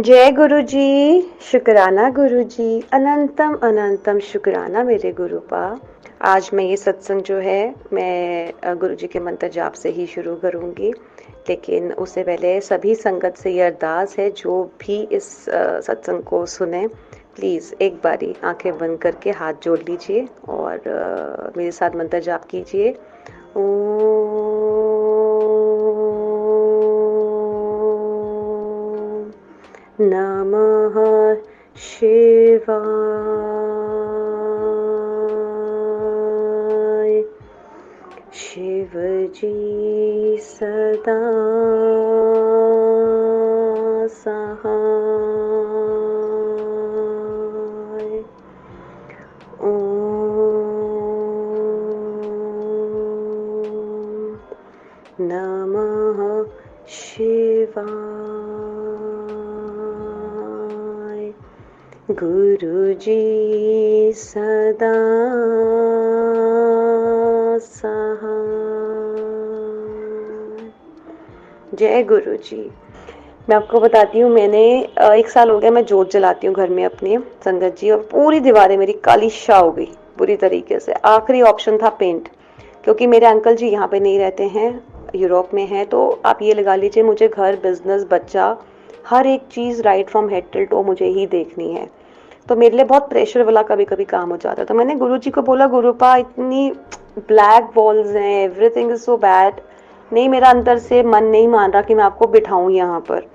जय गुरु जी। शुक्राना गुरु जी। अनंतम अनंतम शुक्राना मेरे गुरुपा। आज मैं ये सत्संग जो है मैं गुरु जी के मंत्र जाप से ही शुरू करूँगी, लेकिन उससे पहले सभी संगत से ये अरदास है जो भी इस सत्संग को सुने, प्लीज़ एक बारी आंखें बंद करके हाथ जोड़ लीजिए और मेरे साथ मंत्र जाप कीजिए। नमः शिवाय। शिवजी सदा सहाय। ओम नमः शिवाय। गुरुजी सदा सहाय। जय गुरु जी। मैं आपको बताती हूँ, मैंने 1 साल हो गया मैं जोत जलाती हूँ घर में अपनी संगत जी, और पूरी दीवारें मेरी काली शाह हो गई बुरी तरीके से। आखिरी ऑप्शन था पेंट, क्योंकि मेरे अंकल जी यहाँ पे नहीं रहते हैं, यूरोप में हैं। तो आप ये लगा लीजिए मुझे घर, बिजनेस, बच्चा, हर एक चीज़ right from head till toe मुझे ही देखनी है। तो मेरे लिए बहुत प्रेशर वाला कभी कभी काम हो जाता है। तो मैंने गुरु जी को बोला, गुरुपा इतनी ब्लैक वॉल्स हैं, एवरीथिंग इज सो बैड, नहीं मेरा अंदर से मन नहीं मान रहा कि मैं आपको बिठाऊं यहाँ पर।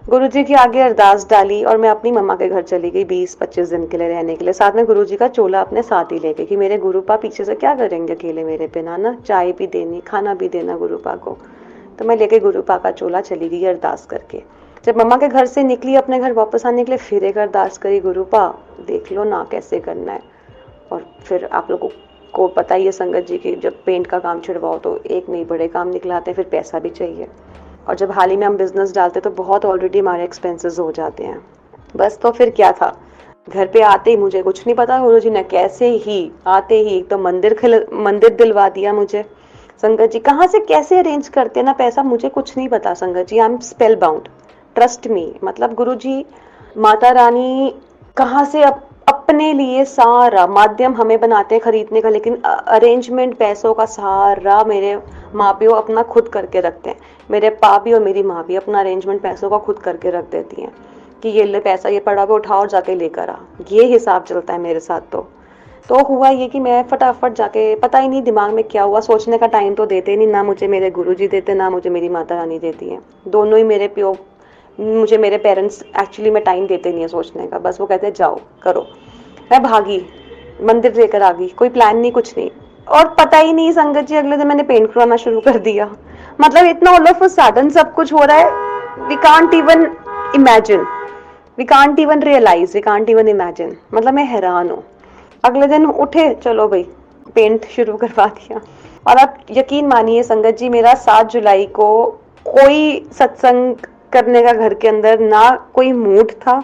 गुरु जी के आगे अरदास डाली और मैं अपनी मम्मा के घर चली गई 20-25 दिन के लिए रहने के लिए। साथ में गुरु जी का चोला अपने साथ ही ले गई कि मेरे गुरुपा पीछे से क्या करेंगे अकेले मेरे बिना, ना चाय भी देनी, खाना भी देना गुरुपा को। तो मैं लेके गुरुपा का चोला चली गई अरदास करके। जब मम्मा के घर से निकली अपने घर वापस आने के लिए, फिर एक अरदास करी, गुरुपा देख लो ना कैसे करना है। और फिर आप लोगों को पता ही है संगत जी की, जब पेंट का काम छिड़वाओ तो एक नहीं बड़े काम निकलाते हैं, फिर पैसा भी चाहिए। और जब हाल ही में हम बिजनेस डालते तो बहुत ऑलरेडी हमारे एक्सपेंसेस हो जाते हैं। बस तो फिर क्या था, घर पे आते ही मुझे कुछ नहीं पता, गुरु जी ने कैसे ही आते ही तो मंदिर दिलवा दिया मुझे। संगत जी कहाँ से कैसे अरेंज करते हैं ना पैसा, मुझे कुछ नहीं पता Sangat ji. I am spell bound, trust me. मतलब गुरु जी, माता रानी कहाँ से अपने लिए सारा माध्यम हमें बनाते हैं खरीदने का, लेकिन अरेंजमेंट पैसों का सारा मेरे माँ प्यो अपना खुद करके रखते हैं। मेरे पापा भी और मेरी माँ भी अपना अरेंजमेंट पैसों का खुद करके रख देती हैं कि ये ले पैसा, ये पड़ा हुआ उठा और जाके लेकर आ। ये हिसाब चलता है मेरे साथ। तो हुआ ये कि मैं फटाफट जाके, पता ही नहीं दिमाग में क्या हुआ, सोचने का टाइम तो देते नहीं, ना मुझे मेरे गुरुजी देते, ना मुझे मेरी माता रानी देती है। दोनों ही मेरे प्यो, मुझे मेरे पेरेंट्स एक्चुअली में टाइम देते नहीं है सोचने का, बस वो कहते हैं जाओ करो। मैं भागी, मंदिर लेकर आ गई, कोई प्लान नहीं कुछ नहीं। और पता ही नहीं संगत जी, अगले दिन मैंने पेंट करवाना शुरू कर दिया। मतलब इतना ऑल ऑफ अ सडन सब कुछ हो रहा है, we can't even imagine, we can't even realise, we can't even imagine. मतलब मैं हैरान हूँ। अगले दिन उठे, चलो भाई पेंट शुरू करवा दिया। और आप यकीन मानिए संगत जी, मेरा 7 जुलाई को कोई सत्संग करने का घर के अंदर ना कोई मूड था,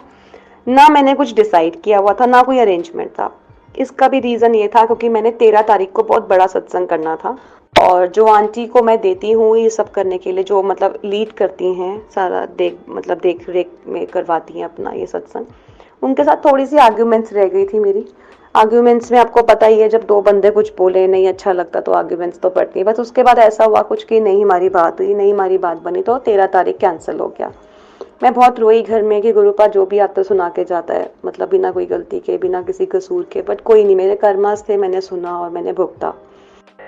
ना मैंने कुछ डिसाइड किया हुआ था, ना कोई अरेंजमेंट था। इसका भी रीज़न ये था क्योंकि मैंने 13 तारीख को बहुत बड़ा सत्संग करना था, और जो आंटी को मैं देती हूँ ये सब करने के लिए, जो मतलब लीड करती हैं सारा, देख रेख में करवाती हैं अपना ये सत्संग, उनके साथ थोड़ी सी आर्ग्यूमेंट्स रह गई थी मेरी। आर्ग्यूमेंट्स में आपको पता ही है, जब दो बंदे कुछ बोले नहीं अच्छा लगता तो आर्ग्यूमेंट्स तो पड़ती है। बस उसके बाद ऐसा हुआ कुछ कि नहीं हमारी बात हुई, नहीं हमारी बात बनी, तो 13 तारीख कैंसिल हो गया। मैं बहुत रोई घर में कि गुरुपा जो भी आता सुना के जाता है, मतलब बिना कोई गलती के, बिना किसी कसूर के, बट कोई नहीं, मेरे कर्मास थे, मैंने सुना और मैंने भुगता,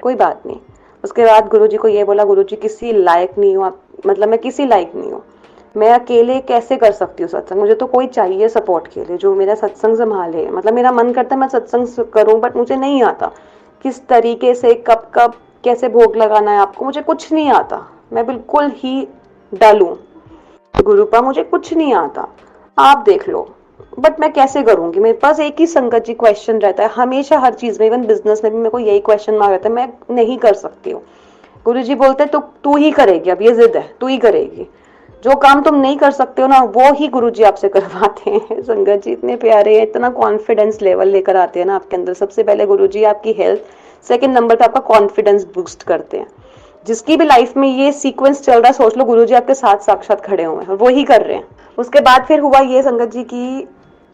कोई बात नहीं। उसके बाद गुरुजी को ये बोला, गुरुजी किसी लायक नहीं हूँ आप, मतलब मैं किसी लायक नहीं हूँ, मैं अकेले कैसे कर सकती हूँ सत्संग, मुझे तो कोई चाहिए सपोर्ट के लिए जो मेरा सत्संग संभाले। मतलब मेरा मन करता है मैं सत्संग करूँ, बट मुझे नहीं आता किस तरीके से, कब कब कैसे भोग लगाना है आपको, मुझे कुछ नहीं आता। मैं बिल्कुल ही डल हूँ गुरुपा, मुझे कुछ नहीं आता, आप देख लो। बट मैं कैसे करूंगी, मेरे पास एक ही संगत जी क्वेश्चन रहता है हमेशा, हर चीज में, इवन बिजनेस में भी मेरे को यही क्वेश्चन मार रहता है, मैं नहीं कर सकती हूँ। गुरु जी बोलते तो तू ही करेगी, अब ये जिद है तू ही करेगी, जो काम तुम नहीं कर सकते हो ना वो ही गुरु जी आपसे करवाते हैं। संगत जी इतने प्यारे हैं, इतना कॉन्फिडेंस लेवल लेकर आते हैं ना आपके अंदर। सबसे पहले गुरु जी आपकी हेल्थ, सेकंड नंबर पे आपका कॉन्फिडेंस बूस्ट करते हैं। जिसकी भी लाइफ में ये सीक्वेंस चल रहा है, सोच लो गुरुजी आपके साथ साक्षात खड़े हुए हैं और वो ही कर रहे हैं। उसके बाद फिर हुआ ये संगत जी की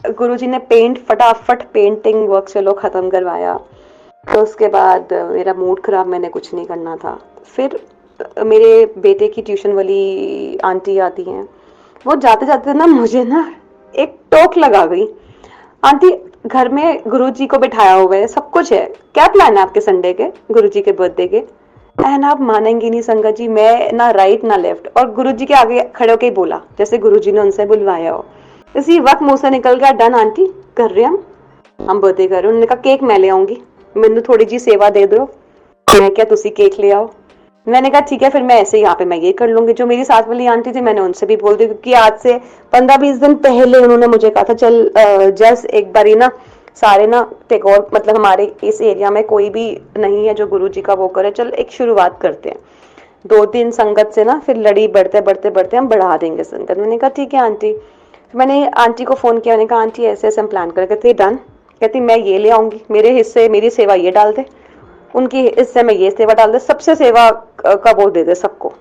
गुरुजी ने फटाफट पेंटिंग वर्क चलो खत्म करवाया। तो उसके बाद मेरा मूड खराब, मैंने कुछ नहीं करना था। फिर मेरे बेटे की ट्यूशन वाली आंटी आती हैं, वो जाते जाते ना मुझे ना एक टोक लगा गई, आंटी घर में गुरुजी को बिठाया हुआ है, सब कुछ है, क्या प्लान है आपके संडे के, गुरुजी के बर्थडे के। एंड आप मानेंगी नहीं संगत जी, मैं ना राइट ना लेफ्ट, और गुरुजी के आगे खड़े होके ही बोला जैसे गुरुजी ने उनसे बुलवाया हो। इसी वक्त मुंह से निकल गया, डन आंटी कर रहे हम बर्थडे कर रहे हैं। उन्होंने कहा केक मैं ले आऊंगी, मैंने थोड़ी जी सेवा दे दो, मैं क्या तुसी केक ले आओ। मैंने कहा ठीक है, फिर मैं ऐसे यहाँ पे मैं ये कर लूंगी। जो मेरी साथ वाली आंटी थी मैंने उनसे भी बोल दी, क्योंकि आज से 15-20 दिन पहले उन्होंने मुझे कहा था चल जस्ट एक बारी ना सारे ना टेगोर, मतलब हमारे इस एरिया में कोई भी नहीं है जो गुरुजी का वो करे, चल एक शुरुआत करते हैं। 2-3 संगत से ना फिर लड़ी बढ़ते बढ़ते बढ़ते हम बढ़ा देंगे संगत। मैंने कहा ठीक है आंटी। मैंने आंटी को फोन किया, मैंने कहा आंटी ऐसे ऐसे हम प्लान कर, कहती डन, कहती मैं ये ले आऊंगी, मेरे हिस्से मेरी सेवा ये डाल दे, उनकी हिस्से में ये सेवा डाल दे, सबसे सेवा का वो दे दे सबको।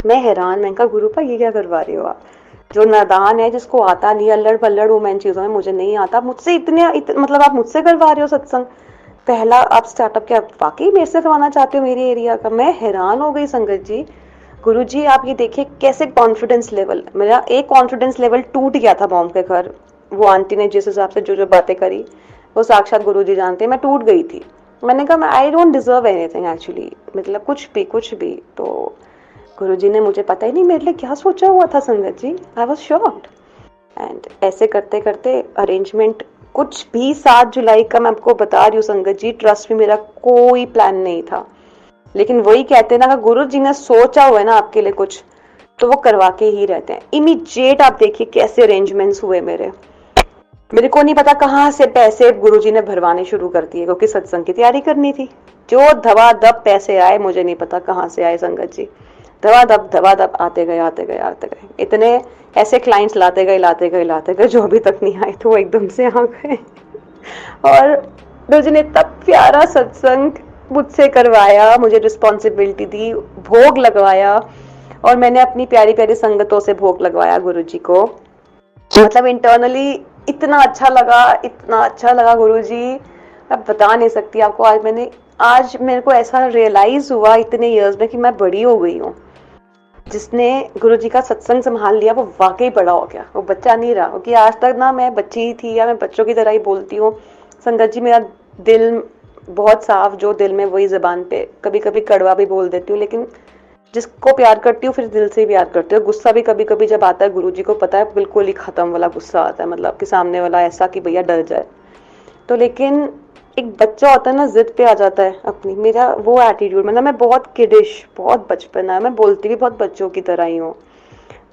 मैं हैरान, मैं कहा गुरुपा ये क्या करवा रहे हो आप, जो नादान है जिसको आता नहीं, अल्लड़ पल्लड़ हूँ मैं इन चीजों में, मुझे नहीं आता, मुझसे मतलब आप मुझसे करवा रहे हो सत्संग, पहला आप स्टार्टअप क्या वाकई मेरे से करवाना चाहते हो मेरे एरिया का। मैं हैरान हो गई संगत जी। गुरुजी आप ये देखिए कैसे कॉन्फिडेंस लेवल, मेरा एक कॉन्फिडेंस लेवल टूट गया था मॉम के घर, वो आंटी ने जिस हिसाब से जो जो बातें करी वो साक्षात गुरुजी जानते हैं, मैं टूट गई थी। मैंने कहा I don't deserve anything actually, मतलब कुछ भी। तो गुरुजी ने, मुझे पता ही नहीं मेरे लिए क्या सोचा हुआ था संगत ji, I was shocked. And ऐसे करते करते अरेंजमेंट कुछ भी 7 जुलाई का मैं आपको बता रही हूँ संगत जी, ट्रस्ट में मेरा कोई प्लान नहीं था, लेकिन वही कहते हैं ना, गुरु जी ने सोचा हुआ है ना आपके लिए कुछ तो वो करवा के ही रहते हैं। इमीडिएट आप देखिए कैसे अरेंजमेंट्स हुए मेरे को नहीं पता कहाँ से पैसे गुरुजी ने भरवाने शुरू कर दिए, क्योंकि सत्संग की तैयारी करनी थी। जो धवाधप पैसे आए मुझे नहीं पता कहाँ से आए संगत जी, धवाधप आते गए, इतने ऐसे क्लाइंट्स लाते गए जो अभी तक नहीं आए थे वो एकदम से आ गए। और गुरुजी ने इतना प्यारा सत्संग मुझसे करवाया, मुझे रिस्पॉन्सिबिलिटी दी, भोग लगवाया, और मैंने अपनी प्यारी प्यारी संगतों से भोग लगवाया गुरुजी को। मतलब इंटरनली इतना अच्छा लगा गुरुजी, मैं बता नहीं सकती आपको। आज मेरे को ऐसा रियलाइज हुआ इतने इयर्स में कि मैं बड़ी हो गई हूँ। जिसने गुरुजी का सत्संग संभाल लिया वो वाकई बड़ा हो गया, वो बच्चा नहीं रहा। क्योंकि आज तक ना मैं बच्ची थी, या मैं बच्चों की तरह ही बोलती हूँ संगत जी। मेरा दिल बहुत साफ, जो दिल में वही जबान पे, कभी कभी कड़वा भी बोल देती हूँ, लेकिन जिसको प्यार करती हूँ फिर दिल से प्यार करती हूँ। गुस्सा भी कभी कभी जब आता है, गुरुजी को पता है, बिल्कुल ही खत्म वाला गुस्सा आता है, मतलब कि सामने वाला ऐसा कि भैया डर जाए। तो लेकिन एक बच्चा होता है ना, जिद पे आ जाता है अपनी, मेरा वो एटीट्यूड, मतलब मैं बहुत किडिश, बहुत बचपन है, मैं बोलती भी बहुत बच्चों की तरह ही हूँ।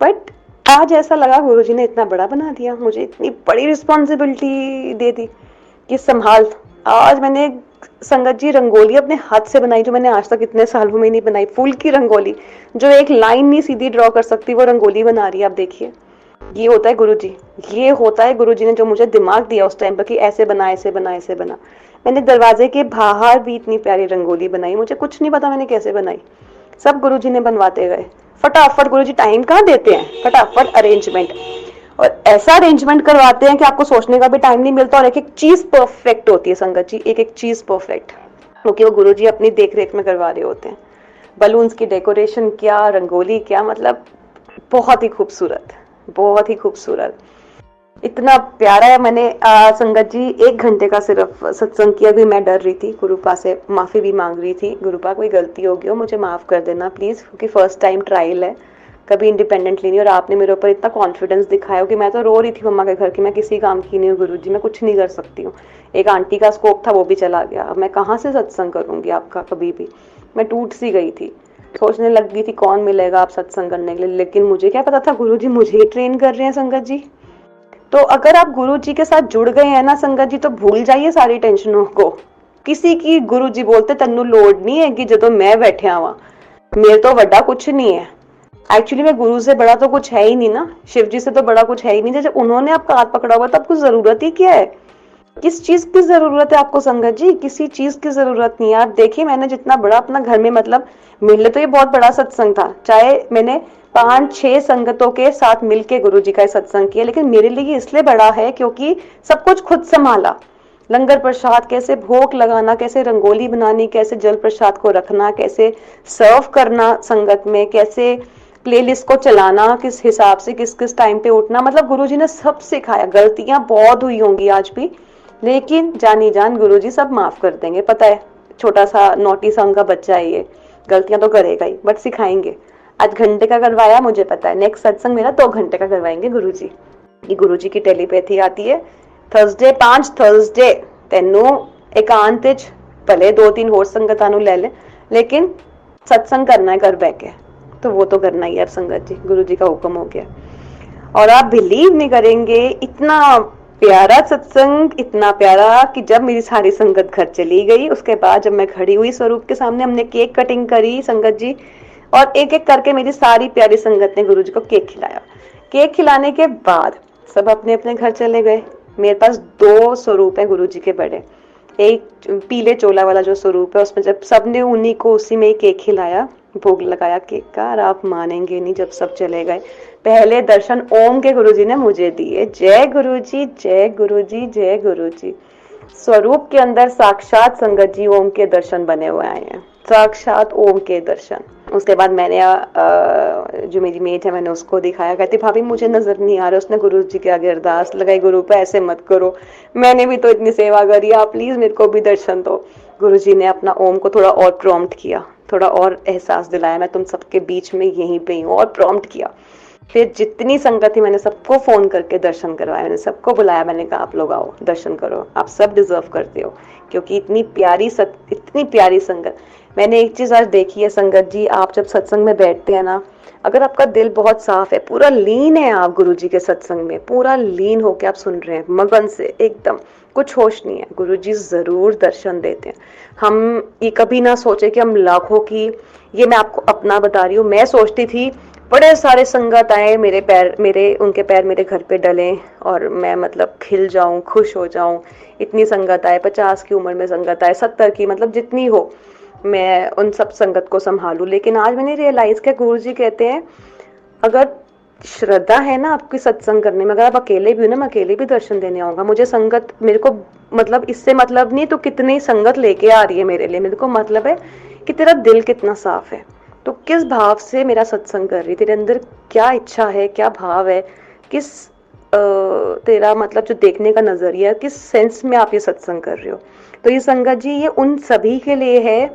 बट आज ऐसा लगा गुरुजी ने इतना बड़ा बना दिया, मुझे इतनी बड़ी रिस्पॉन्सिबिलिटी दे दी कि संभाल। आज मैंने संगत जी रंगोली अपने हाथ से बनाई, जो मैंने आज तक इतने सालों में नहीं बनाई। फूल की रंगोली, जो एक लाइन नहीं सीधी ड्रॉ कर सकती वो रंगोली बना रही है। आप देखिए, ये होता है गुरुजी, ये होता है गुरुजी ने जो मुझे दिमाग दिया उस टाइम पर कि ऐसे बना ऐसे बना ऐसे बना। मैंने दरवाजे के बाहर भी इतनी प्यारी रंगोली बनाई, मुझे कुछ नहीं पता मैंने कैसे बनाई, सब गुरुजी ने बनवाते गए। फटाफट गुरुजी टाइम कहाँ देते हैं, फटाफट अरेंजमेंट, और ऐसा अरेंजमेंट करवाते हैं कि आपको सोचने का भी टाइम नहीं मिलता, और एक एक चीज परफेक्ट होती है संगत जी, एक एक चीज परफेक्ट, क्योंकि वो गुरुजी अपनी देख रेख में करवा रहे होते हैं। बलून्स की डेकोरेशन क्या, रंगोली क्या, मतलब बहुत ही खूबसूरत, बहुत ही खूबसूरत, इतना प्यारा है। मैंने संगत जी 1 घंटे का सिर्फ सत्संग किया भी। मैं डर रही थी, गुरुपा से माफी भी मांग रही थी, गुरुपा कोई गलती होगी हो मुझे माफ कर देना प्लीज, क्योंकि फर्स्ट टाइम ट्रायल है, कभी इंडिपेंडेंटली नहीं, और आपने मेरे ऊपर इतना कॉन्फिडेंस दिखाया कि मैं तो रो रही थी मम्मा के घर की, मैं किसी काम की नहीं हूँ गुरुजी, मैं कुछ नहीं कर सकती हूँ। एक आंटी का स्कोप था वो भी चला गया, अब मैं कहाँ से सत्संग करूंगी आपका कभी भी। मैं टूट सी गई थी, सोचने लग गई थी कौन मिलेगा आप सत्संग करने के लिए, लेकिन मुझे क्या पता था गुरुजी मुझे ही ट्रेन कर रहे हैं संगत जी। तो अगर आप गुरुजी के साथ जुड़ गए हैं ना संगत जी, तो भूल जाइए सारी टेंशनों को। किसी की गुरुजी बोलते तन्नू लोड़ नहीं है कि जो मैं बैठे आवा, मेरे तो वड्डा कुछ नहीं है। एक्चुअली में गुरु से बड़ा तो कुछ है ही नहीं ना, शिव जी से तो बड़ा कुछ है ही नहीं। जब उन्होंने आपका हाथ पकड़ा हुआ तो आपको जरूरत ही क्या है। किस चीज की जरूरत है आपको संगत जी? किसी चीज की जरूरत नहीं है। आप देखिए, मैंने जितना बड़ा अपना घर में मतलब, मेरे लिए तो ये बहुत बड़ा सत्संग था, चाहे मैंने 5-6 संगतों के साथ मिलके गुरु जी का सत्संग किया, लेकिन मेरे लिए ये इसलिए बड़ा है क्योंकि सब कुछ खुद संभाला। लंगर प्रसाद कैसे भोग लगाना, कैसे रंगोली बनानी, कैसे जल प्रसाद को रखना, कैसे सर्व करना संगत में, कैसे प्लेलिस्ट को चलाना, किस हिसाब से किस किस टाइम पे उठना, मतलब गुरुजी ने सब सिखाया। गलतियां बहुत हुई होंगी आज भी, लेकिन जानी जान गुरुजी सब माफ कर देंगे। पता है, छोटा सा नोटी सा उनका बच्चा है ये, गलतियां तो करेगा ही बट सिखाएंगे। आज घंटे का करवाया, मुझे पता है नेक्स्ट सत्संग मेरा 2 घंटे का करवाएंगे गुरुजी। ये गुरुजी की टेलीपैथी आती है। थर्सडे 5 थर्सडे तेनू एकांत च भले 2-3 होर संगतां नू ले ले, लेकिन सत्संग करना है घर बह के, तो वो तो करना ही है संगत जी, गुरु जी का हुक्म हो गया। और आप बिलीव नहीं करेंगे, इतना प्यारा सत्संग, इतना प्यारा कि जब मेरी सारी संगत घर चली गई, उसके बाद जब मैं खड़ी हुई स्वरूप के सामने, हमने केक कटिंग करी संगत जी, और एक एक करके मेरी सारी प्यारी संगत ने गुरु जी को केक खिलाया। केक खिलाने के बाद सब अपने अपने घर चले गए। मेरे पास 2 स्वरूप है गुरु जी के बड़े। एक पीले चोला वाला जो स्वरूप है, उसमें जब सबने उन्हीं को उसी में ही केक खिलाया, भोग लगाया केक का, और आप मानेंगे नहीं, जब सब चले गए पहले दर्शन ओम के गुरुजी ने मुझे दिए। जय गुरुजी, जय गुरुजी, जय गुरुजी। स्वरूप के अंदर साक्षात संगत जी ओम के दर्शन बने हुए आए हैं, साक्षात ओम के दर्शन। उसके बाद मैंने जो मेरी मेट है, मैंने उसको दिखाया, कहती भाभी मुझे नजर नहीं आ रहा। उसने गुरु जी के आगे अरदास लगाई, गुरु पे ऐसे मत करो, मैंने भी तो इतनी सेवा करी, आप प्लीज मेरे को भी दर्शन दो। गुरु जी ने अपना ओम को थोड़ा और प्रॉम्प्ट किया, थोड़ा और एहसास दिलाया, मैं तुम सबके बीच में यहीं पे हूँ, और प्रॉम्प्ट किया। फिर जितनी संगत थी मैंने सबको फोन करके दर्शन करवाया, मैंने सबको बुलाया, मैंने कहा आप लोग आओ दर्शन करो, आप सब डिजर्व करते हो, क्योंकि इतनी प्यारी संगत। मैंने एक चीज आज देखी है संगत जी, आप जब सत्संग में बैठते हैं ना, अगर आपका दिल बहुत साफ है, पूरा लीन है आप गुरु जी के सत्संग में, पूरा लीन होके आप सुन रहे हैं मगन से एकदम, कुछ होश नहीं है, गुरु जी जरूर दर्शन देते हैं। हम ये कभी ना सोचे कि हम लाखों की, ये मैं आपको अपना बता रही हूँ, मैं सोचती थी बड़े सारे संगत आए, उनके पैर मेरे घर पे डले और मैं मतलब खिल जाऊं, खुश हो जाऊं। इतनी संगत आए, 50 की उम्र में संगत आए, 70 की, मतलब जितनी हो, मैं उन सब संगत को संभालूं। लेकिन आज मैंने रियलाइज किया, गुरु जी कहते हैं अगर श्रद्धा है ना आपकी सत्संग करने में, अगर आप अकेले भी हो ना, मैं अकेले भी दर्शन देने आऊंगा। मुझे संगत, मेरे को मतलब इससे मतलब नहीं तो कितनी संगत लेके आ रही है मेरे लिए, मेरे को मतलब है कि तेरा दिल कितना साफ है, तो किस भाव से मेरा सत्संग कर रही, तेरे अंदर क्या इच्छा है, क्या भाव है, किस तेरा मतलब जो देखने का नजरिया, किस सेंस में आप ये सत्संग कर रहे हो। तो ये संगत जी, ये उन सभी के लिए है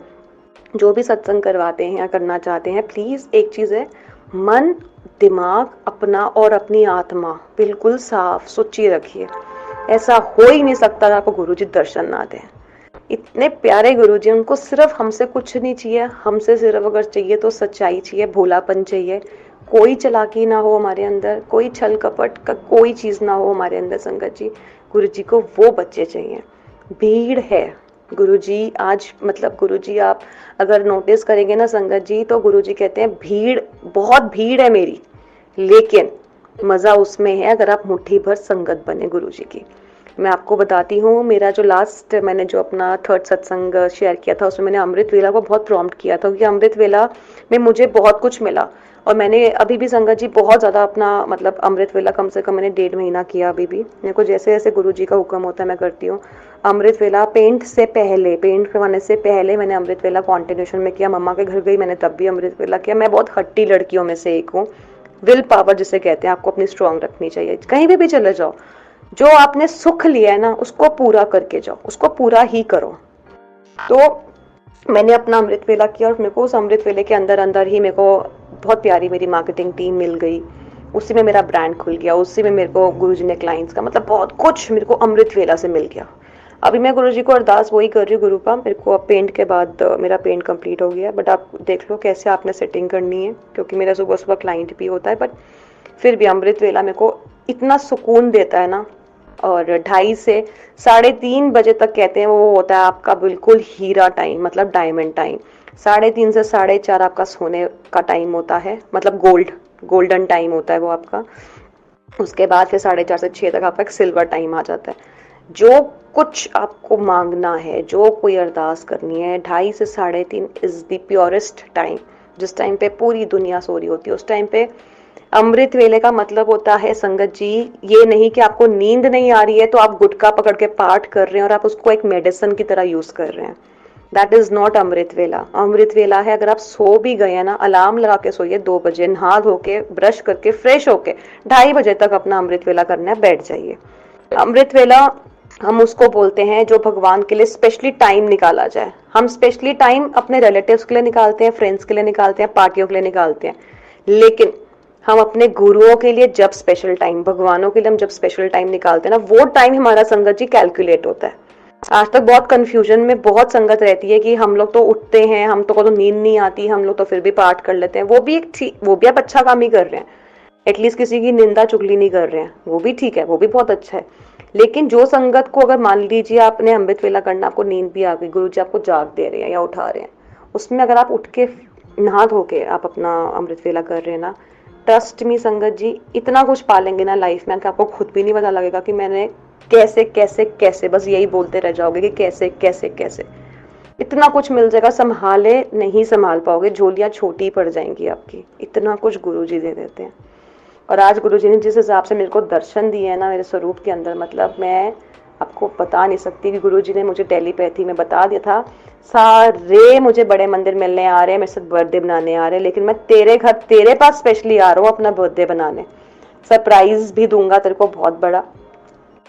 जो भी सत्संग करवाते हैं या करना चाहते हैं। प्लीज एक चीज है, मन दिमाग अपना और अपनी आत्मा बिल्कुल साफ सुची रखिए। ऐसा हो ही नहीं सकता आपको गुरुजी दर्शन ना दें। इतने प्यारे गुरुजी, उनको सिर्फ हमसे कुछ नहीं चाहिए, हमसे सिर्फ अगर चाहिए तो सच्चाई चाहिए, भोलापन चाहिए, कोई चालाकी ना हो हमारे अंदर, कोई छल कपट का कोई चीज ना हो हमारे अंदर संगत जी। गुरुजी को वो बच्चे चाहिए। भीड़ है गुरुजी आज, मतलब गुरुजी आप अगर नोटिस करेंगे ना संगत जी, तो गुरुजी कहते हैं भीड़, बहुत भीड़ है मेरी, लेकिन मजा उसमें है अगर आप मुट्ठी भर संगत बने गुरुजी की। मैं आपको बताती हूँ, मेरा जो लास्ट मैंने जो अपना 3rd सत्संग शेयर किया था, उसमें मैंने अमृत वेला को बहुत प्रॉम्प्ट किया था, क्योंकि अमृत वेला में मुझे बहुत कुछ मिला। और मैंने अभी भी संगत जी बहुत ज़्यादा अपना मतलब अमृत वेला कम से कम मैंने 1.5 महीना किया। अभी भी मेरे को जैसे जैसे गुरु जी का हुक्म होता है मैं करती हूँ। अमृत वेला पेंट करवाने से पहले मैंने अमृत वेला कॉन्टिन्यूशन में किया। मम्मा के घर गई मैंने तब भी अमृत वेला किया। मैं बहुत हट्टी लड़कियों में से एक हूँ। विल पावर जिसे कहते हैं, आपको अपनी स्ट्रांग रखनी चाहिए। कहीं भी चले जाओ, जो आपने सुख लिया है ना उसको पूरा करके जाओ, उसको पूरा ही करो। तो मैंने अपना अमृत वेला किया और मेरे को उस अमृत वेले के अंदर अंदर ही मेरे को बहुत प्यारी मेरी मार्केटिंग टीम मिल गई, उसी में मेरा ब्रांड खुल गया, उसी में मेरे को गुरुजी ने क्लाइंट्स का मतलब बहुत कुछ मेरे को अमृत वेला से मिल गया। अभी मैं गुरुजी को अरदास वही कर रही हूँ गुरु का, मेरे को अब पेंट के बाद मेरा पेंट कंप्लीट हो गया, बट आप देख लो कैसे आपने सेटिंग करनी है, क्योंकि मेरा सुबह सुबह क्लाइंट भी होता है। बट फिर भी अमृत वेला मेरे को इतना सुकून देता है ना। और 2:30 से 3:30 बजे तक कहते हैं वो होता है आपका बिल्कुल हीरा टाइम, मतलब डायमंड टाइम। 3:30 से 4:30 आपका सोने का टाइम होता है, मतलब गोल्डन टाइम होता है वो आपका। उसके बाद फिर 4:30 से 6 तक आपका एक सिल्वर टाइम आ जाता है। जो कुछ आपको मांगना है, जो कोई अरदास करनी है, 2:30 से 3:30 इज द प्योरेस्ट टाइम, जिस टाइम पे पूरी दुनिया सो रही होती है। उस टाइम पे अमृत वेले का मतलब होता है संगत जी, ये नहीं कि आपको नींद नहीं आ रही है तो आप गुटखा पकड़ के पाठ कर रहे हैं और आप उसको एक मेडिसिन की तरह यूज कर रहे हैं। दैट इज नॉट अमृत वेला। अमृत वेला है अगर आप सो भी गए ना, अलार्म लगा के सोइए 2 बजे, नहा धो के ब्रश करके फ्रेश होके 2:30 बजे तक अपना अमृत वेला करना है, बैठ जाइए। अमृत वेला हम उसको बोलते हैं जो भगवान के लिए स्पेशली टाइम निकाला जाए। हम स्पेशली टाइम अपने रिलेटिव्स के लिए निकालते हैं, फ्रेंड्स के लिए निकालते हैं, पार्टियों के लिए निकालते हैं, लेकिन हम अपने गुरुओं के लिए जब स्पेशल टाइम, भगवानों के लिए हम जब स्पेशल टाइम निकालते हैं ना, वो टाइम हमारा संगत जी कैलकुलेट होता है। आज तक बहुत कंफ्यूजन में बहुत संगत रहती है कि हम लोग तो उठते हैं, हम तो नींद नहीं आती, हम लोग तो फिर भी पाठ कर लेते हैं। वो भी एक ठीक, वो भी आप अच्छा काम ही कर रहे हैं, एटलीस्ट किसी की निंदा चुगली नहीं कर रहे हैं, वो भी ठीक है, वो भी बहुत अच्छा है। लेकिन जो संगत को अगर मान लीजिए आपने अमृत वेला करना, आपको नींद भी आ गई, गुरु जी आपको जाग दे रहे हैं या उठा रहे हैं, उसमें अगर आप उठ के नहा धो के आप अपना अमृत वेला कर रहे हैं ना, ट्रस्ट मी संगत जी, इतना कुछ पालेंगे ना लाइफ में कि आपको खुद भी नहीं पता लगेगा कि मैंने कैसे कैसे कैसे, बस यही बोलते रह जाओगे कि कैसे कैसे कैसे। इतना कुछ मिल जाएगा, संभाले नहीं संभाल पाओगे, झोलियां छोटी पड़ जाएंगी आपकी, इतना कुछ गुरु जी दे देते हैं। और आज गुरु जी ने जिस हिसाब से मेरे को दर्शन दिए हैं ना मेरे स्वरूप के अंदर, मतलब मैं आपको बता नहीं सकती कि गुरु जी ने मुझे टेलीपैथी में बता दिया था, सारे मुझे बड़े मंदिर मिलने आ रहे हैं, मेरे साथ बर्थडे बनाने आ रहे हैं, लेकिन मैं तेरे घर तेरे पास स्पेशली आ रहा हूँ अपना बर्थडे बनाने, सरप्राइज भी दूंगा तेरे को बहुत बड़ा,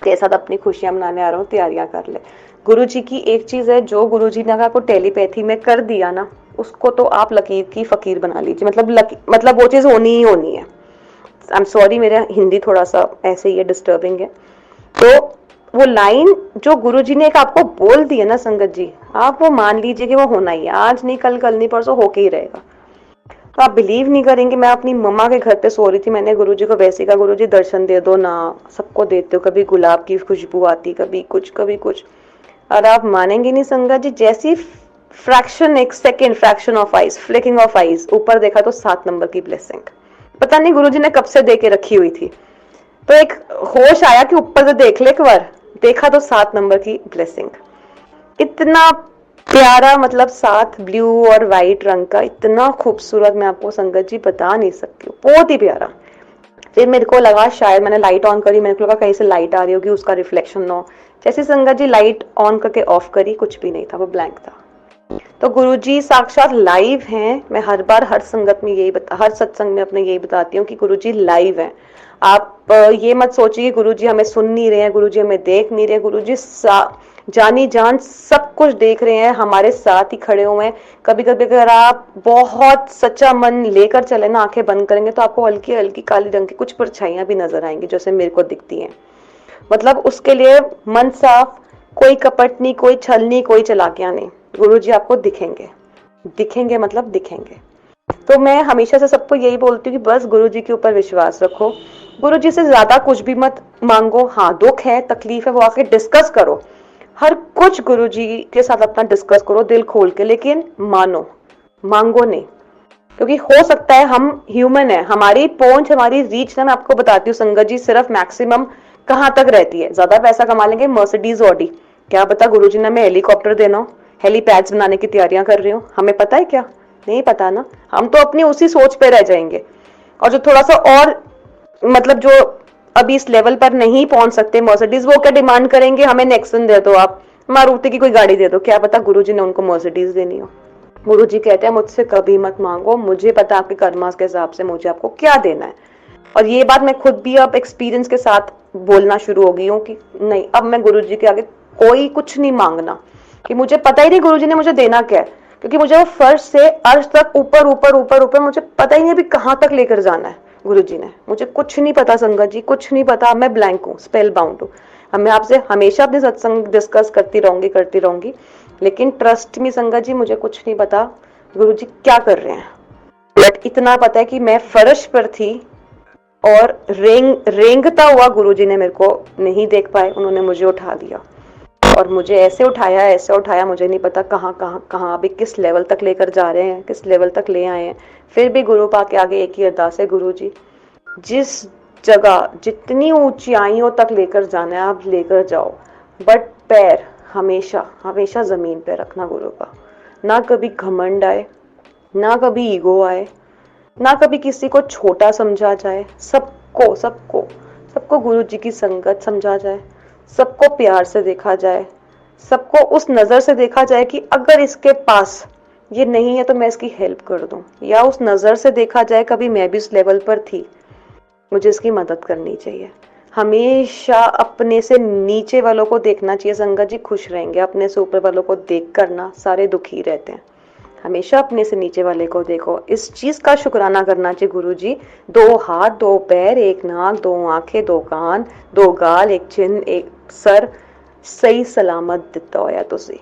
तेरे साथ अपनी खुशियां मनाने आ रहा हूँ, तैयारियां कर ले। गुरु जी की एक चीज है, जो गुरु जी ने अगर आपको टेलीपैथी में कर दिया ना, उसको तो आप लकीर की फकीर बना लीजिए, मतलब वो चीज होनी ही होनी है। आई एम सॉरी, मेरा हिंदी थोड़ा सा ऐसे ही है, डिस्टर्बिंग है। तो वो लाइन जो गुरुजी ने एक आपको बोल दी है ना संगत जी, आप वो मान लीजिए कि वो होना ही है, आज नहीं कल, कल नहीं परसों होके ही रहेगा। तो आप बिलीव नहीं करेंगे, मैं अपनी मम्मा के घर पे सो रही थी, मैंने गुरुजी को वैसे कहा, गुरुजी दर्शन दे दो ना, सबको देते हो, कभी गुलाब की खुशबू आती, कभी कुछ कभी कुछ। और आप मानेंगे नहीं संगत जी, जैसी फ्रैक्शन, एक second fraction of eyes, flicking of eyes, ऊपर देखा तो 7 नंबर की ब्लेसिंग, पता नहीं गुरुजी ने कब से दे के रखी हुई थी। तो एक होश आया कि ऊपर से देख ले एक बार, देखा तो 7 नंबर की ब्लेसिंग, इतना प्यारा, मतलब 7 ब्लू और वाइट रंग का, इतना खूबसूरत, मैं आपको संगत जी बता नहीं सकती हूँ, बहुत ही प्यारा। फिर मेरे को लगा शायद मैंने लाइट ऑन करी, मेरे को लगा कहीं से लाइट आ रही होगी, उसका रिफ्लेक्शन ना हो। जैसे संगत जी लाइट ऑन करके ऑफ करी, कुछ भी नहीं था, वो ब्लैंक था। तो गुरुजी साक्षात लाइव हैं। मैं हर बार हर संगत में यही हर सत्संग में अपने यही बताती हूँ कि गुरुजी लाइव हैं। आप ये मत सोचिए गुरुजी हमें सुन नहीं रहे हैं, गुरुजी हमें देख नहीं रहे, गुरुजी जानी जान सब कुछ देख रहे हैं, हमारे साथ ही खड़े हुए हैं। कभी कभी अगर आप बहुत सच्चा मन लेकर चले ना, आंखें बंद करेंगे तो आपको हल्की हल्की काली रंग की कुछ परछाइयां भी नजर आएंगी, जैसे मेरे को दिखती हैं। मतलब उसके लिए मन साफ, कोई कपट नहीं, कोई छल नहीं, कोई चलाकियां नहीं, गुरुजी आपको दिखेंगे, दिखेंगे मतलब दिखेंगे। तो मैं हमेशा से सबको यही बोलती हूँ कि बस गुरुजी के ऊपर विश्वास रखो, गुरुजी से ज्यादा कुछ भी मत मांगो। हाँ, दुख है, तकलीफ है, वो आके डिस्कस करो, हर कुछ गुरुजी के साथ अपना डिस्कस करो दिल खोल के, लेकिन मानो, मांगो नहीं। क्योंकि हो सकता है, हम ह्यूमन है, हमारी पहुंच, हमारी रीच ना, मैं आपको बताती हूँ संगत जी सिर्फ मैक्सिमम कहाँ तक रहती है। ज्यादा पैसा कमा लेंगे, मर्सिडीज ऑडी, क्या पता गुरुजी ने हमें हेलीकॉप्टर देना हो, हेलीपैड्स बनाने की तैयारियां कर रही हो, हमें पता है क्या? नहीं पता ना। हम तो अपनी उसी सोच पे रह जाएंगे। और जो थोड़ा सा और, मतलब जो अभी इस लेवल पर नहीं पहुंच सकते मर्सिडीज, वो क्या डिमांड करेंगे, हमें नेक्सन दे दो, आप मारुति की कोई गाड़ी दे दो, क्या पता गुरुजी ने उनको मर्सिडीज देनी हो। गुरुजी कहते हैं मुझसे कभी मत मांगो, मुझे पता आपके कर्मास के हिसाब से मुझे आपको क्या देना है। और ये बात मैं खुद भी अब एक्सपीरियंस के साथ बोलना शुरू हो गई हूँ कि नहीं, अब मैं गुरुजी के आगे कोई कुछ नहीं मांगना, कि मुझे पता ही नहीं गुरुजी ने मुझे देना क्या है, क्योंकि मुझे वो फर्श से अर्श तक, ऊपर ऊपर ऊपर ऊपर, मुझे पता ही नहीं अभी कहाँ तक लेकर जाना है गुरुजी ने, मुझे कुछ नहीं पता संगत जी, कुछ नहीं पता। मैं ब्लैंक हूँ, स्पेल बाउंड हूँ। अब मैं आपसे हमेशा अपने सत्संग डिस्कस करती रहूंगी, लेकिन ट्रस्ट मी संगत जी, मुझे कुछ नहीं पता गुरुजी क्या कर रहे हैं। बट इतना पता है कि मैं फर्श पर थी और रेंगता हुआ गुरुजी ने मेरे को नहीं देख पाए, उन्होंने मुझे उठा दिया, और मुझे ऐसे उठाया, ऐसे उठाया, मुझे नहीं पता कहाँ कहाँ कहाँ अभी किस लेवल तक लेकर जा रहे हैं, किस लेवल तक ले आए हैं। फिर भी गुरु पा के आगे एक ही अरदास है, गुरु जी जिस जगह जितनी ऊंचाइयों तक लेकर जाना है आप लेकर जाओ, बट पैर हमेशा हमेशा ज़मीन पे रखना गुरु का। ना कभी घमंड आए, ना कभी ईगो आए, ना कभी किसी को छोटा समझा जाए। सबको सबको सबको गुरु जी की संगत समझा जाए, सबको प्यार से देखा जाए, सबको उस नज़र से देखा जाए कि अगर इसके पास ये नहीं है तो मैं इसकी हेल्प कर दूं, या उस नज़र से देखा जाए कभी मैं भी उस लेवल पर थी, मुझे इसकी मदद करनी चाहिए। हमेशा अपने से नीचे वालों को देखना चाहिए। संगत जी खुश रहेंगे, अपने से ऊपर वालों को देख कर ना सारे दुखी रहते हैं। हमेशा अपने से नीचे वाले को देखो, इस चीज का शुक्राना करना चाहिए गुरु जी। 2 हाथ 2 पैर 1 नाक 2 आंखें 2 कान 2 गाल 1 चिन्ह 1 सर सही सलामत दिता होया तुसी।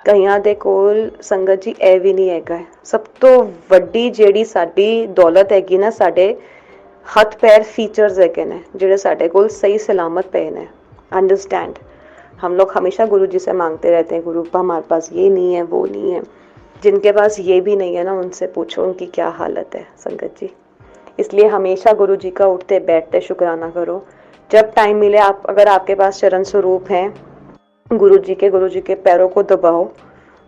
कईयां दे कोल संगत जी ए भी नहीं हैगा। सब तो वड्डी जेड़ी साडी दौलत हैगी ना, साडे हथ पैर फीचर्स हैगे ने जेड़े साडे कोल सही सलामत पे ने। अंडरस्टैंड, हम लोग हमेशा गुरु जी से मांगते रहते हैं, गुरु हमारे पास ये नहीं है वो नहीं है। जिनके पास ये भी नहीं है ना, उनसे पूछो उनकी क्या हालत है संगत जी। इसलिए हमेशा गुरु जी का उठते बैठते शुक्राना करो। जब टाइम मिले आप, अगर आपके पास चरण स्वरूप हैं गुरु जी के पैरों को दबाओ।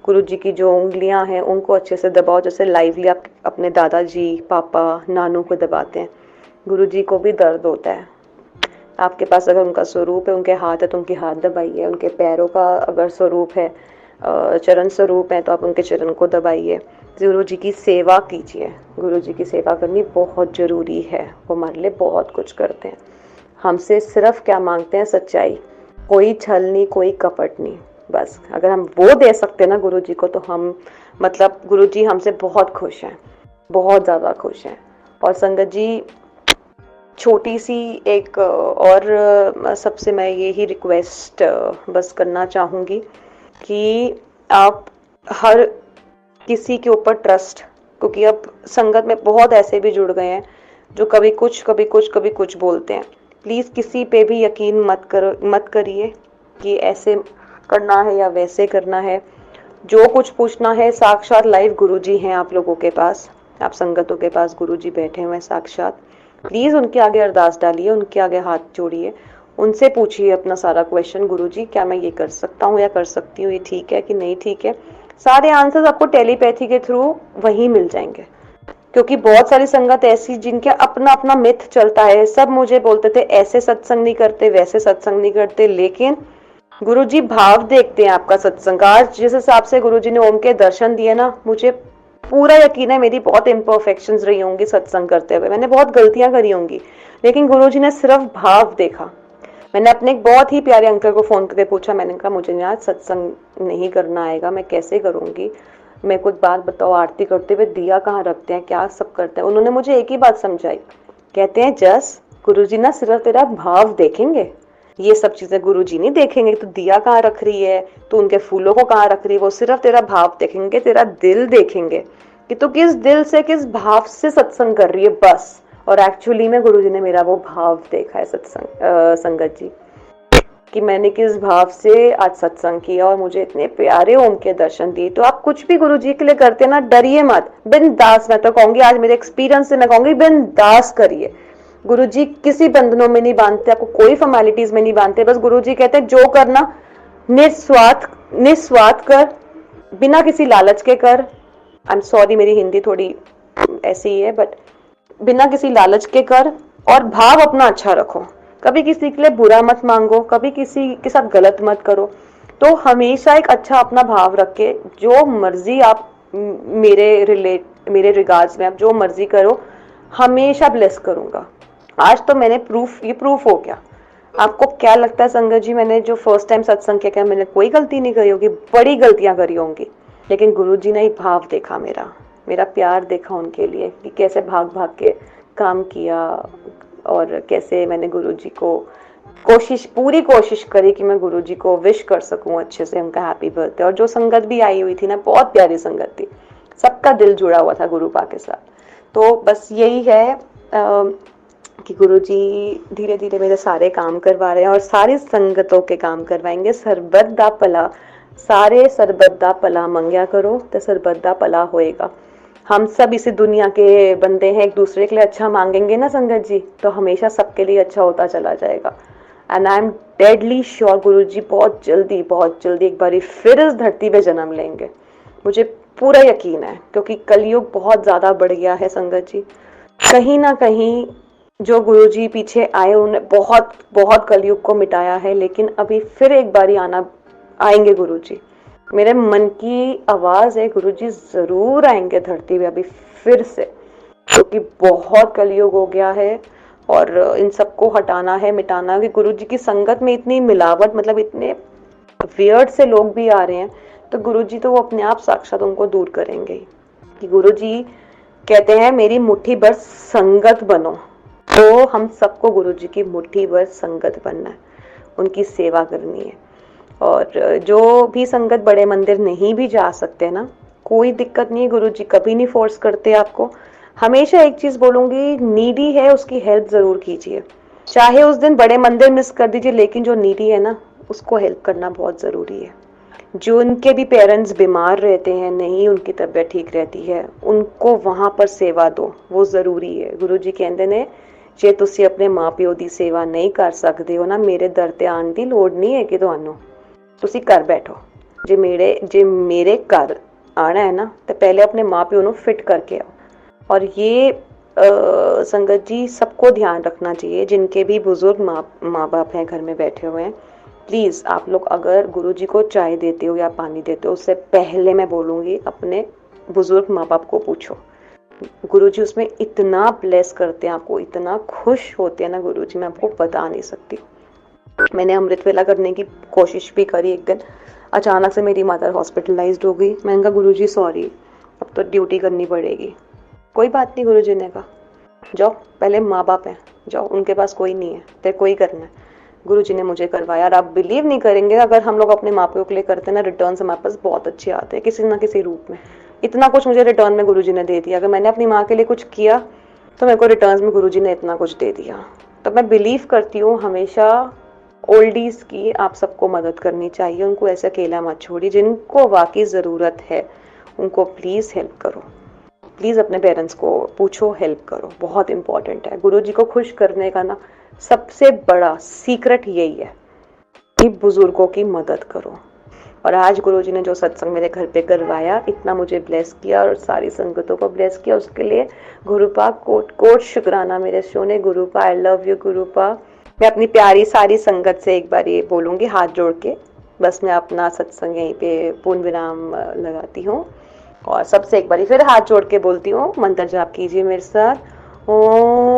गुरु जी की जो उंगलियां हैं उनको अच्छे से दबाओ, जैसे लाइवली आप अपने दादाजी पापा नानू को दबाते हैं। गुरु जी को भी दर्द होता है। आपके पास अगर उनका स्वरूप है, उनके हाथ है तो उनके हाथ दबाइए। उनके पैरों का अगर स्वरूप है, चरण स्वरूप है, तो आप उनके चरण को दबाइए। गुरु जी की सेवा कीजिए। गुरु जी की सेवा करनी बहुत ज़रूरी है, वो हमारे लिए बहुत कुछ करते हैं। हमसे सिर्फ क्या मांगते हैं? सच्चाई, कोई छल नहीं, कोई कपट नहीं। बस अगर हम वो दे सकते हैं ना गुरु जी को, तो हम मतलब गुरु जी हमसे बहुत खुश हैं, बहुत ज़्यादा खुश हैं। और संगत जी छोटी सी एक और सबसे मैं यही रिक्वेस्ट बस करना चाहूँगी कि आप हर किसी के ऊपर ट्रस्ट, क्योंकि अब संगत में बहुत ऐसे भी जुड़ गए हैं जो कभी कुछ कभी कुछ कभी कुछ बोलते हैं। प्लीज़ किसी पे भी यकीन मत करिए कि ऐसे करना है या वैसे करना है। जो कुछ पूछना है साक्षात लाइव गुरुजी हैं आप लोगों के पास, आप संगतों के पास गुरुजी बैठे हुए हैं साक्षात। प्लीज़ उनके आगे अरदास डालिए, उनके आगे हाथ जोड़िए, उनसे पूछिए अपना सारा क्वेश्चन, गुरुजी क्या मैं ये कर सकता हूँ या कर सकती हूँ, ये ठीक है कि नहीं ठीक है। सारे आंसर्स आपको टेलीपैथी के थ्रू वहीं मिल जाएंगे, क्योंकि बहुत सारी संगत ऐसी जिनके अपना अपना मिथ चलता है। सब मुझे बोलते थे ऐसे सत्संग नहीं करते, वैसे सत्संग नहीं करते, लेकिन गुरुजी भाव देखते हैं आपका सत्संग। आज जिस हिसाब से गुरुजी ने ओम के दर्शन दिए ना, मुझे पूरा यकीन है मेरी बहुत इम्परफेक्शंस रही होंगी सत्संग करते हुए, मैंने बहुत गलतियां करी होंगी, लेकिन गुरुजी ने सिर्फ भाव देखा। मैंने अपने एक बहुत ही प्यारे अंकल को फ़ोन करके पूछा, मैंने कहा मुझे आज सत्संग नहीं करना आएगा, मैं कैसे करूँगी, मैं कुछ बात बताओ, आरती करते हुए दिया कहाँ रखते हैं, क्या सब करते हैं। उन्होंने मुझे एक ही बात समझाई, कहते हैं जस गुरुजी ना सिर्फ तेरा भाव देखेंगे, ये सब चीज़ें गुरुजी नहीं देखेंगे, तो दिया कहाँ रख रही है, तो उनके फूलों को कहाँ रख रही है, वो सिर्फ तेरा भाव देखेंगे, तेरा दिल देखेंगे कि तू किस दिल से किस भाव से सत्संग कर रही है, बस। और एक्चुअली में गुरुजी ने मेरा वो भाव देखा है सत्संग संगत जी, कि मैंने किस भाव से आज सत्संग किया और मुझे इतने प्यारे ओम के दर्शन दिए। तो आप कुछ भी गुरु जी के लिए करते ना, डरिए मत, बिंदास। मैं तो कहूंगी आज मेरे एक्सपीरियंस से मैं कहूंगी बिंदास करिए। गुरु जी किसी बंधनों में नहीं बांधते, आपको कोई फॉर्मेलिटीज में नहीं बांधते। बस गुरु जी कहते हैं जो करना निस्वार्थ कर, बिना किसी लालच के कर। आई एम सॉरी मेरी हिंदी थोड़ी ऐसी ही है, बट बिना किसी लालच के कर और भाव अपना अच्छा रखो। कभी किसी के लिए बुरा मत मांगो, कभी किसी के साथ गलत मत करो। तो हमेशा एक अच्छा अपना भाव रख के जो मर्जी आप मेरे रिगार्ड्स में आप जो मर्जी करो, हमेशा ब्लेस करूंगा। आज तो मैंने प्रूफ हो गया। आपको क्या लगता है संगत जी, मैंने जो फर्स्ट टाइम सत्संग किया, क्या मैंने कोई गलती नहीं करी होगी? बड़ी गलतियां करी होंगी, लेकिन गुरुजी ने ही भाव देखा, मेरा प्यार देखा उनके लिए, कि कैसे भाग भाग के काम किया और कैसे मैंने गुरुजी को पूरी कोशिश करी कि मैं गुरुजी को विश कर सकूं अच्छे से, उनका हैप्पी बर्थडे। और जो संगत भी आई हुई थी ना, बहुत प्यारी संगत थी, सबका दिल जुड़ा हुआ था गुरु पा के साथ। तो बस यही है कि गुरुजी धीरे धीरे मेरे सारे काम करवा रहे हैं और सारी संगतों के काम करवाएंगे। सरबत दा भला, सारे सरबत दा भला मंगया करो तो सरबत दा भला होएगा। हम सब इसी दुनिया के बंदे हैं, एक दूसरे के लिए अच्छा मांगेंगे ना संगत जी, तो हमेशा सबके लिए अच्छा होता चला जाएगा। And I am deadly sure Guruji बहुत जल्दी एक बारी फिर इस धरती पे जन्म लेंगे। मुझे पूरा यकीन है, क्योंकि कलयुग बहुत ज़्यादा बढ़ गया है संगत जी। कहीं ना कहीं जो गुरुजी पीछे आए उन्होंने बहुत बहुत कलयुग को मिटाया है, लेकिन अभी फिर एक बारी आएंगे गुरुजी। मेरे मन की आवाज़ है गुरुजी ज़रूर आएंगे धरती पे अभी फिर से, क्योंकि बहुत कलयुग हो गया है और इन सबको हटाना है, मिटाना है। कि गुरुजी की संगत में इतनी मिलावट, मतलब इतने वियर्ड से लोग भी आ रहे हैं, तो गुरुजी तो वो अपने आप साक्षात उनको दूर करेंगे ही। कि गुरुजी कहते हैं मेरी मुट्ठी भर संगत बनो, तो हम सबको गुरुजी की मुट्ठी भर संगत बनना है, उनकी सेवा करनी है। और जो भी संगत बड़े मंदिर नहीं भी जा सकते ना, कोई दिक्कत नहीं है, गुरुजी कभी नहीं फोर्स करते आपको। हमेशा एक चीज बोलूंगी, नीडी है उसकी हेल्प जरूर कीजिए, चाहे उस दिन बड़े मंदिर मिस कर दीजिए, लेकिन जो नीडी है ना उसको हेल्प करना बहुत जरूरी है। जो उनके भी पेरेंट्स बीमार रहते हैं, नहीं उनकी तबीयत ठीक रहती है, उनको वहां पर सेवा दो, वो जरूरी है। गुरुजी कहते ने जे तुसी अपने माँ प्यो की सेवा नहीं कर सकते हो ना, मेरे दर ते आने की लोड़ नहीं है कि ਤੁਹਾਨੂੰ ਤੁਸੀਂ ਘਰ बैठो। जे मेरे घर आना है ना, तो पहले अपने माँ प्यो ਨੂੰ फिट करके आओ। और ये संगत जी सबको ध्यान रखना चाहिए, जिनके भी बुजुर्ग माँ बाप हैं घर में बैठे हुए हैं, प्लीज़ आप लोग अगर गुरुजी को चाय देते हो या पानी देते हो, उससे पहले मैं बोलूँगी अपने बुजुर्ग माँ बाप को पूछो। गुरुजी उसमें इतना ब्लेस करते हैं आपको, इतना खुश होते हैं ना गुरुजी, मैं आपको बता नहीं सकती। मैंने अमृत वेला करने की कोशिश भी करी एक दिन, अचानक से मेरी मदर हॉस्पिटलाइज्ड हो गई। मैंने कहा गुरुजी सॉरी, अब तो ड्यूटी करनी पड़ेगी। कोई बात नहीं, गुरुजी ने कहा जाओ, पहले माँ बाप हैं, जाओ, उनके पास कोई नहीं है, तेरे को ही करना है। गुरुजी ने मुझे करवाया। और आप बिलीव नहीं करेंगे, अगर हम लोग अपने माँ प्यों के लिए करते हैं ना, रिटर्न हमारे पास बहुत अच्छे आते हैं, किसी ना किसी रूप में। इतना कुछ मुझे रिटर्न में गुरुजी ने दे दिया। अगर मैंने अपनी माँ के लिए कुछ किया तो मेरे को रिटर्न में गुरुजी ने इतना कुछ दे दिया। तो मैं बिलीव करती हूँ हमेशा ओल्डीज की आप सबको मदद करनी चाहिए, उनको ऐसे अकेला मत छोड़िए। जिनको वाकई ज़रूरत है उनको प्लीज़ हेल्प करो, प्लीज़ अपने पेरेंट्स को पूछो, हेल्प करो, बहुत इंपॉर्टेंट है। गुरुजी को खुश करने का ना सबसे बड़ा सीक्रेट यही है कि बुजुर्गों की मदद करो। और आज गुरुजी ने जो सत्संग मेरे घर पे करवाया, इतना मुझे ब्लेस किया और सारी संगतों को ब्लेस किया, उसके लिए गुरुपा कोट कोट शुक्राना मेरे सोने गुरुपा। I love you गुरुपा। मैं अपनी प्यारी सारी संगत से एक बार ये बोलूँगी हाथ जोड़ के, बस मैं अपना सत्संग यहीं पे पूर्ण विराम लगाती हूँ। और सबसे एक बारी फिर हाथ जोड़ के बोलती हूँ, मंत्र जाप कीजिए मेरे साथ। ओम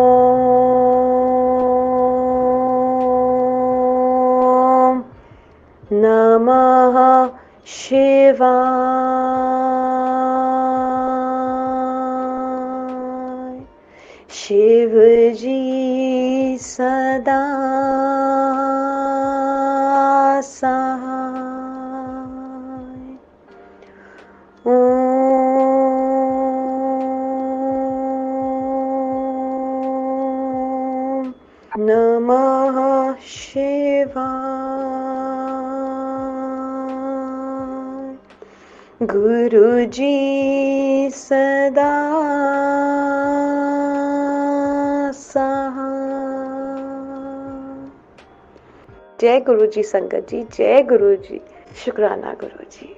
नमः शिवाय। शिव जी सदा सहाय। ओम नमः शिवाय। गुरुजी सदा सहाय। जय गुरुजी संगत जी, जय गुरुजी, शुक्राना गुरुजी।